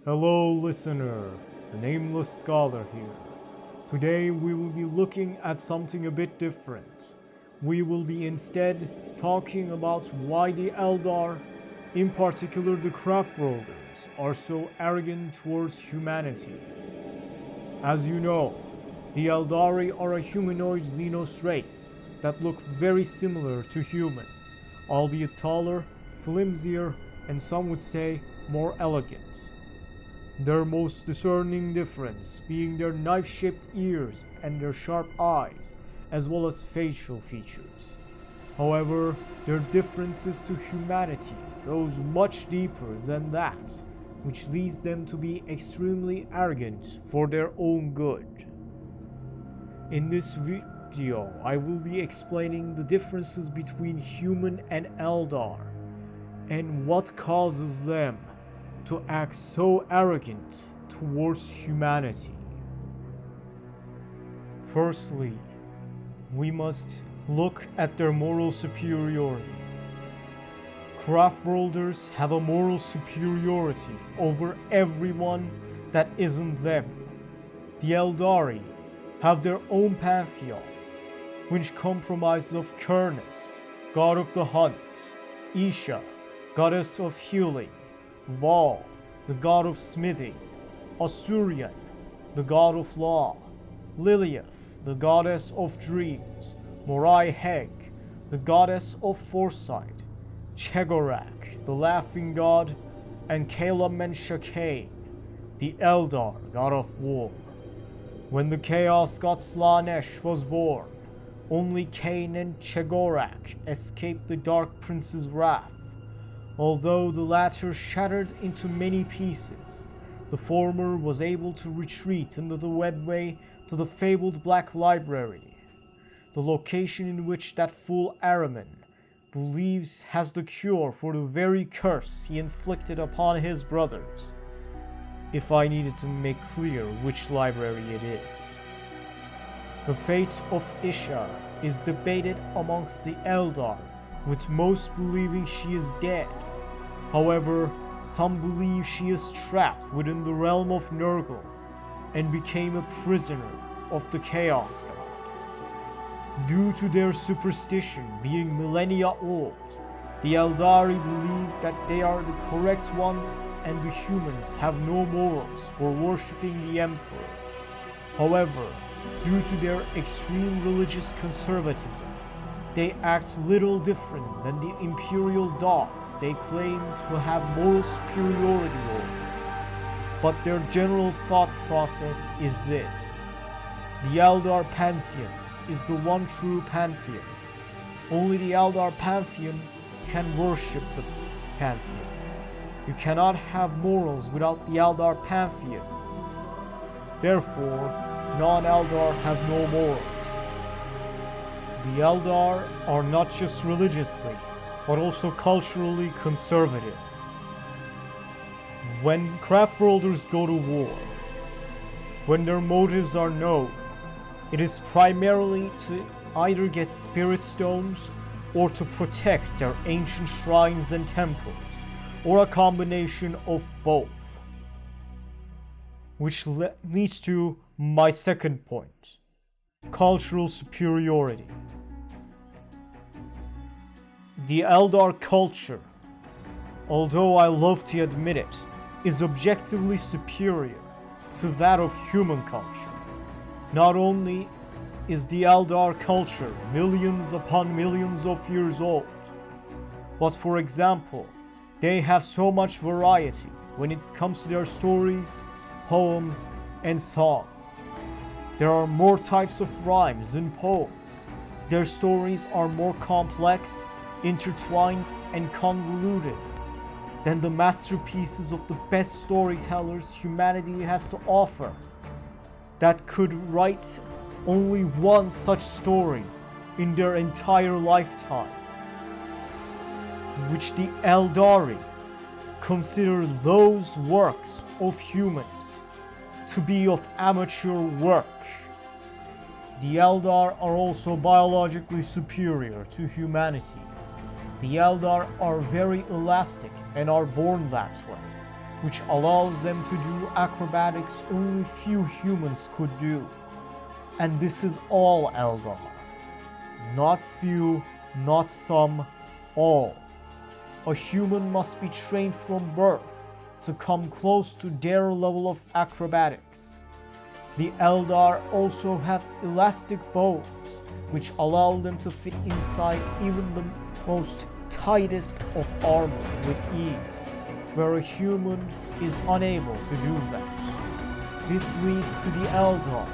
Hello listener, the Nameless Scholar here. Today we will be looking at something a bit different. We will be instead talking about why the Eldar, in particular the Craftworlds, are so arrogant towards humanity. As you know, the Eldari are a humanoid Xenos race that look very similar to humans, albeit taller, flimsier, and some would say more elegant. Their most discerning difference being their knife-shaped ears and their sharp eyes, as well as facial features. However, their differences to humanity goes much deeper than that, which leads them to be extremely arrogant for their own good. In this video, I will be explaining the differences between human and Eldar, and what causes them to act so arrogant towards humanity. Firstly, we must look at their moral superiority. Craftworlders have a moral superiority over everyone that isn't them. The Eldari have their own pantheon, which comprises of Kurnus, god of the hunt, Isha, goddess of healing, Val, the god of smithing, Osurian, the god of law, Lilith, the goddess of dreams, Morai Heg, the goddess of foresight, Chegorak, the laughing god, and Kala Menshakain, the Eldar, god of war. When the chaos god Slanesh was born, only Cain and Chegorak escaped the Dark Prince's wrath. Although the latter shattered into many pieces, the former was able to retreat into the webway to the fabled Black Library, the location in which that fool Araman believes has the cure for the very curse he inflicted upon his brothers, if I needed to make clear which library it is. The fate of Isha is debated amongst the Eldar, with most believing she is dead. However, some believe she is trapped within the realm of Nurgle and became a prisoner of the Chaos God. Due to their superstition being millennia old, the Eldari believe that they are the correct ones and the humans have no morals for worshipping the Emperor. However, due to their extreme religious conservatism, they act little different than the Imperial dogs they claim to have moral superiority over. But their general thought process is this: the Eldar Pantheon is the one true Pantheon. Only the Eldar Pantheon can worship the Pantheon. You cannot have morals without the Eldar Pantheon. Therefore, non-Eldar have no morals. The Eldar are not just religiously, but also culturally conservative. When Craftworlders go to war, when their motives are known, it is primarily to either get spirit stones or to protect their ancient shrines and temples, or a combination of both. Which leads to my second point: cultural superiority. The Eldar culture, although I love to admit it, is objectively superior to that of human culture. Not only is the Eldar culture millions upon millions of years old, but for example, they have so much variety when it comes to their stories, poems, and songs. There are more types of rhymes and poems. Their stories are more complex, intertwined, and convoluted than the masterpieces of the best storytellers humanity has to offer, that could write only one such story in their entire lifetime, which the Eldari consider those works of humans to be of amateur work. The Eldar are also biologically superior to humanity. The Eldar are very elastic and are born that way. which allows them to do acrobatics only few humans could do. And this is all Eldar. Not few, not some, all. A human must be trained from birth to come close to their level of acrobatics. The Eldar also have elastic bows, which allow them to fit inside even the most tightest of armor with ease, where a human is unable to do that. This leads to the Eldar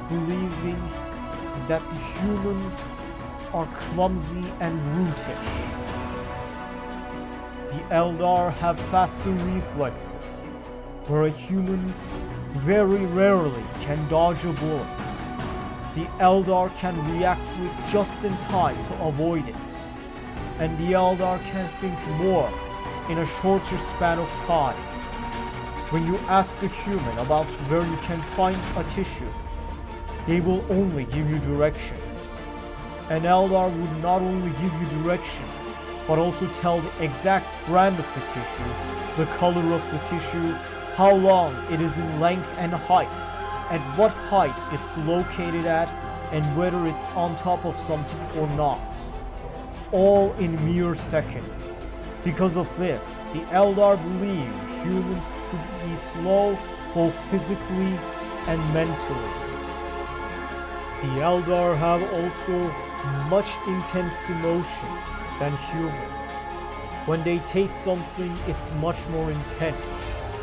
believing that the humans are clumsy and brutish. The Eldar have faster reflexes, where a human very rarely can dodge a bullet. The Eldar can react to it just in time to avoid it, and the Eldar can think more in a shorter span of time. When you ask a human about where you can find a tissue, they will only give you directions. An Eldar would not only give you directions, but also tell the exact brand of the tissue, the color of the tissue, how long it is in length and height, at what height it's located at, and whether it's on top of something or not. All in mere seconds. Because of this, the Eldar believe humans to be slow both physically and mentally. The Eldar have also much intense emotions than humans. When they taste something, it's much more intense.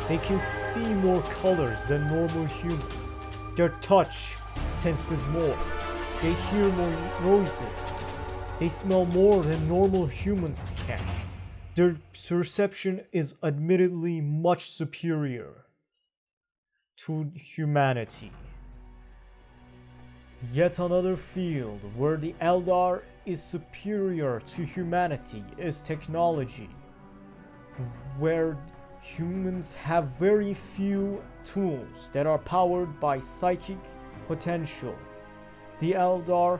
They can see more colors than normal humans. Their touch senses more. They hear more noises. They smell more than normal humans can. Their perception is admittedly much superior to humanity. Yet another field where the Eldar is superior to humanity is technology, where humans have very few tools that are powered by psychic potential. The Eldar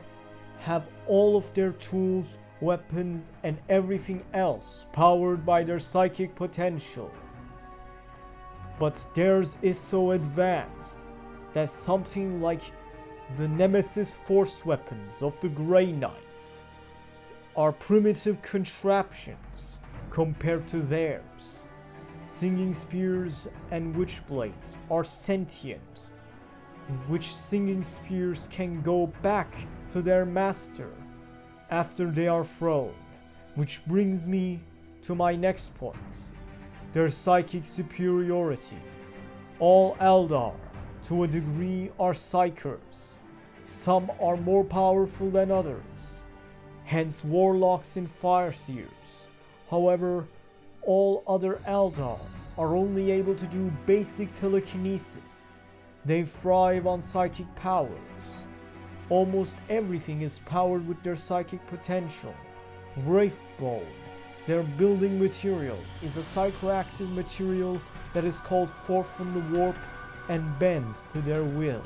have all of their tools, weapons, and everything else powered by their psychic potential. But theirs is so advanced that something like the Nemesis force weapons of the Grey Knights are primitive contraptions compared to theirs. Singing spears and witchblades are sentient, which singing spears can go back to their master after they are thrown, which brings me to my next point, their psychic superiority. All Eldar, to a degree, are psychers. Some are more powerful than others, hence warlocks and fireseers. However, all other Eldar are only able to do basic telekinesis. They thrive on psychic powers. Almost everything is powered with their psychic potential. Wraithbone, their building material, is a psychoactive material that is called forth from the warp and bends to their will.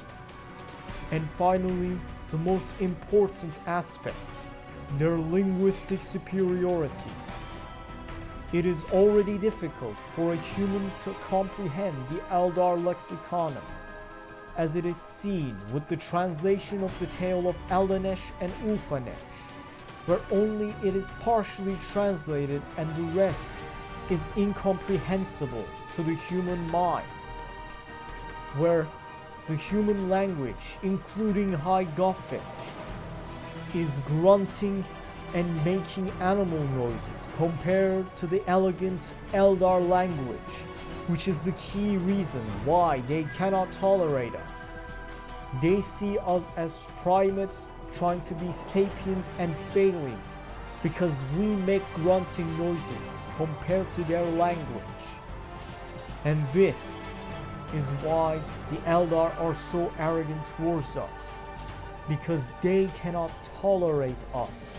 And finally, the most important aspect, their linguistic superiority. It is already difficult for a human to comprehend the Eldar lexicon, as it is seen with the translation of the tale of Eldanesh and Ulfanesh, where only it is partially translated and the rest is incomprehensible to the human mind, where the human language, including High Gothic, is grunting and making animal noises compared to the elegant Eldar language, which is the key reason why they cannot tolerate us. They see us as primates trying to be sapient and failing because we make grunting noises compared to their language. And this is why the Eldar are so arrogant towards us, because they cannot tolerate us,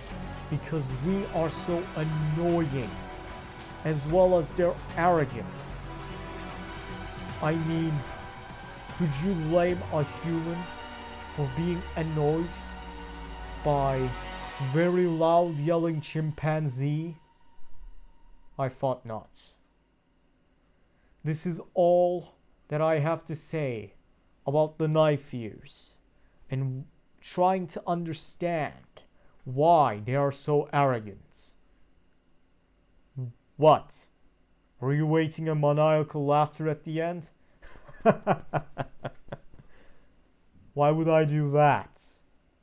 because we are so annoying, as well as their arrogance. I mean, could you blame a human for being annoyed by very loud yelling chimpanzee? I thought not. this is all that I have to say about the knife ears and trying to understand why they are so arrogant. What? Are you waiting a maniacal laughter at the end? Why would I do that?